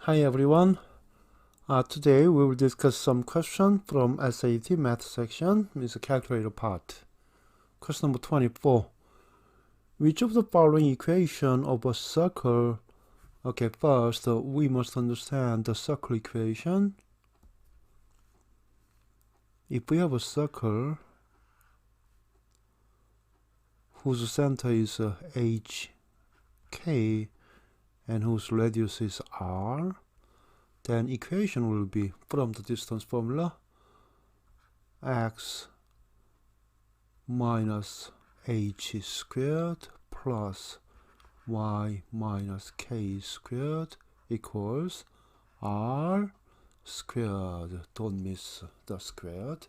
Hi everyone. Today we will discuss some question from SAT math section. It's a calculator part. Question number 24. Which of the following equation of a circle? Okay, first we must understand the circle equation. If we have a circle whose center is HK and whose radius is R, then equation will be from the distance formula x minus h squared plus y minus k squared equals r squared. Don't miss the squared.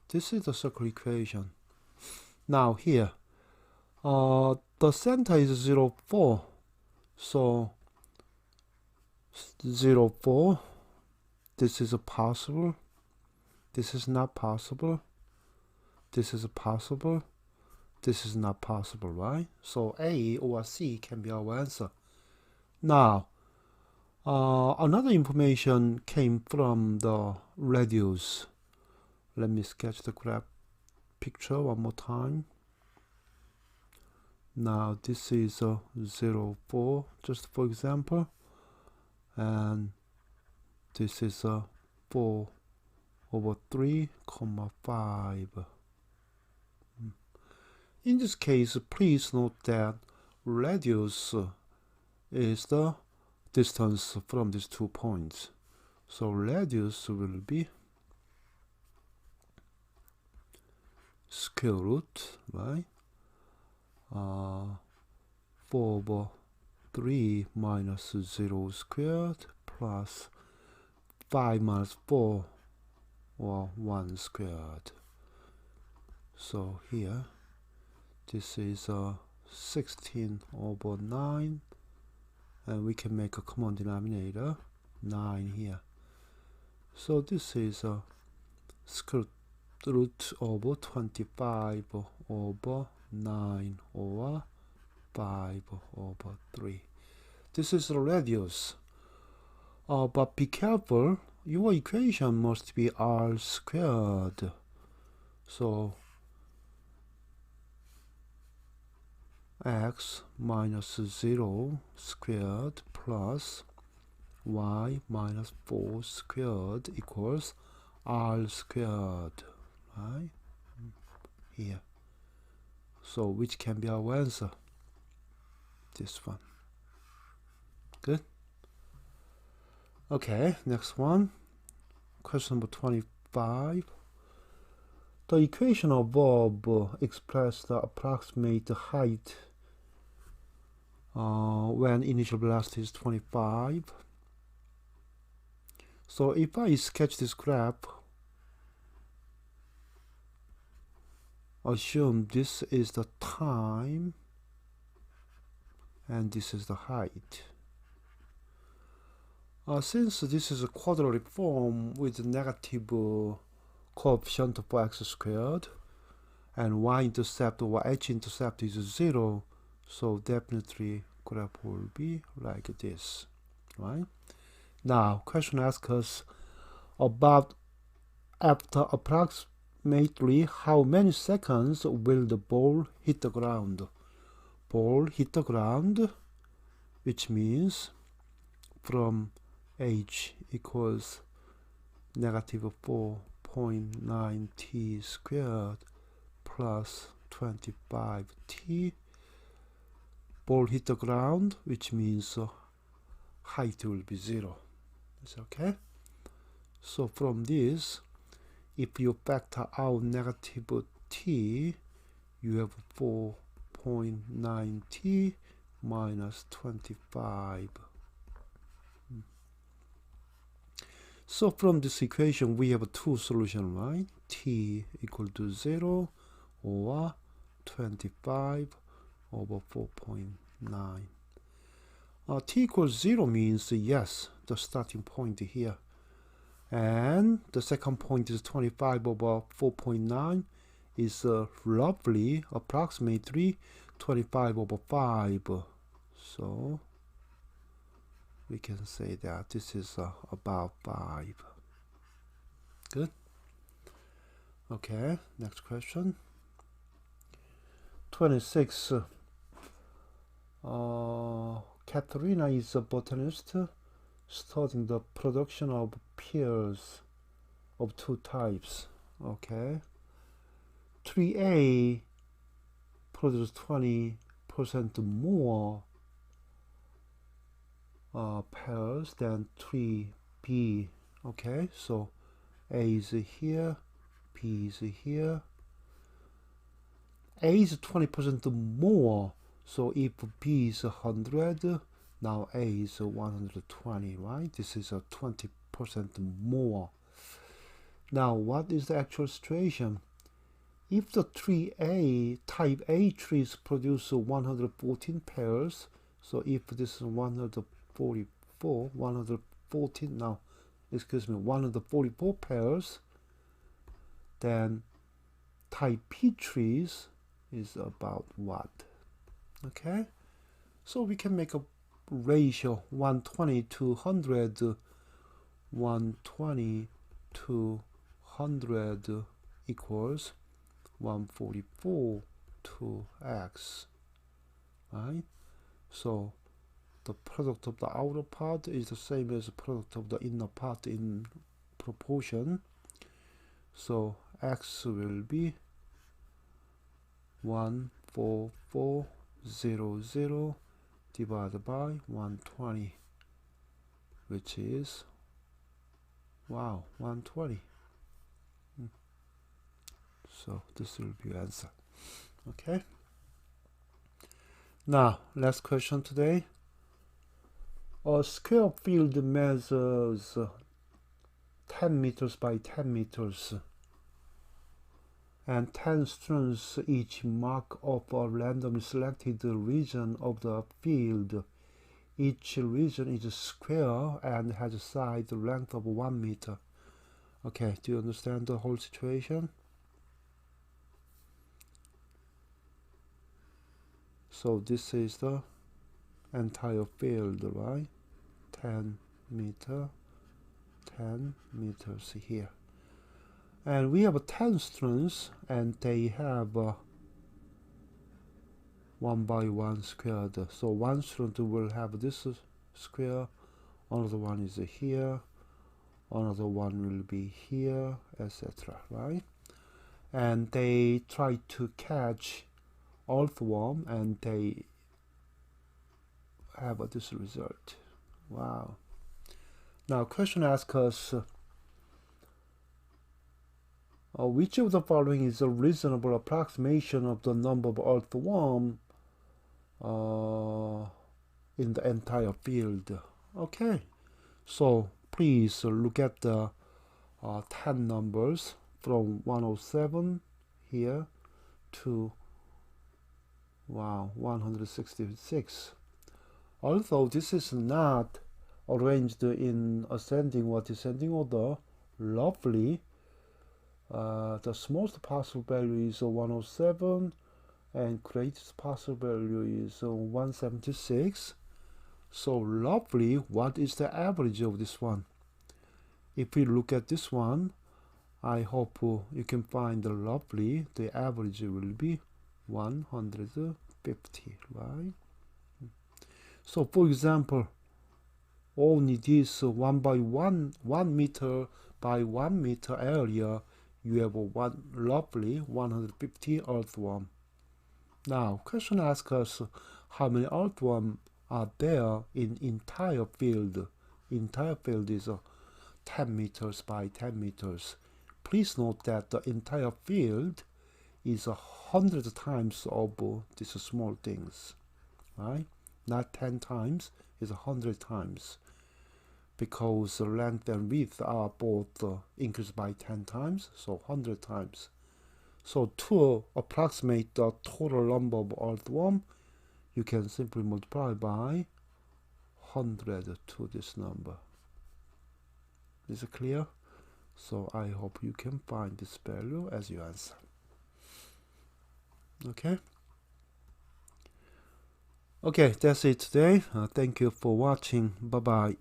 This is the circle equation. Now here the center is 0, 4, so 0, 4, this is possible, this is not possible, this is possible, this is not possible, right? So A or C can be our answer. Now another information came from the radius. Let me sketch the graph picture one more time. Now this is 0, 4, just for example, and this is 4 over 3, 5. In this case, please note that radius is the distance from these 2 points. So radius will be square root, right? 4 over 3 minus 0 squared plus 5 minus 4 or 1 squared. So here this is 16 over 9, and we can make a common denominator 9 here. So this is square root over 25 over 9 over 5 over 3. This is the radius. But be careful, your equation must be r squared. So x minus 0 squared plus y minus 4 squared equals r squared, right? Here. So which can be our answer? This one. Good. Okay, next one. Question number 25. The equation above express the approximate height when initial velocity is 25. So if I sketch this graph, assume this is the time and this is the height. Since this is a quadratic form with negative coefficient for x squared and y-intercept or h-intercept is 0, so definitely graph will be like this, right? Now question asks us about after approximately how many seconds will the ball hit the ground. Ball hit the ground, which means from h equals negative 4.9 t squared plus 25t. Ball hit the ground, which means height will be 0. Is okay? So from this, if you factor out negative t, you have 4.9 t minus 25. So from this equation, we have two solutions, right? T equal to 0 or 25 over 4.9. T equals 0 means yes, the starting point here. And the second point is 25 over 4.9 is roughly, approximately 25 over 5. So we can say that this is about 5. Good. Okay, next question. 26. Katerina is a botanist studying the production of pears of 2 types. Okay. 3A produces 20% more pears than 3B. Okay, so A is here, B is here. A is 20% more, so if B is 100, now A is 120, right? This is a 20% more. Now, what is the actual situation? If the type A trees produce 114 pairs, so if this is 144 pairs, then type P trees is about what? Okay, so we can make a ratio 120 to 100, 120 to 100 equals 144 to x, right? So the product of the outer part is the same as the product of the inner part in proportion. So x will be 14400 divided by 120, which is 120. So this will be your answer. Okay. Now, last question today. A square field measures 10 meters by 10 meters. And 10 students each mark off a randomly selected region of the field. Each region is a square and has a side length of 1 meter. Okay, do you understand the whole situation? So this is the entire field, right? 10 meters here. And we have 10 students, and they have 1 by 1 squared. So one student will have this square, another one is here, another one will be here, etc. Right? And they try to catch earthworm, and they have this result. Wow. Now, question asks us, which of the following is a reasonable approximation of the number of earthworm in the entire field? Okay, so please look at the 10 numbers from 107 here to 166. Although this is not arranged in ascending or descending order, roughly the smallest possible value is 107 and greatest possible value is 176. So roughly, what is the average of this one? If we look at this one, I hope you can find roughly the average will be 150, right? So for example, only this 1 by 1 meter by 1 meter area, you have roughly 150 earthworm. Now, question asks us how many earthworm are there in entire field. Entire field is 10 meters by 10 meters. Please note that the entire field is 100 times of these small things, right? Not 10 times, it's 100 times, because the length and width are both increased by 10 times, so 100 times. So to approximate the total number of earthworm, you can simply multiply by 100 to this number. Is it clear? So I hope you can find this value as your answer. Okay. Okay, that's it today. Thank you for watching. Bye bye.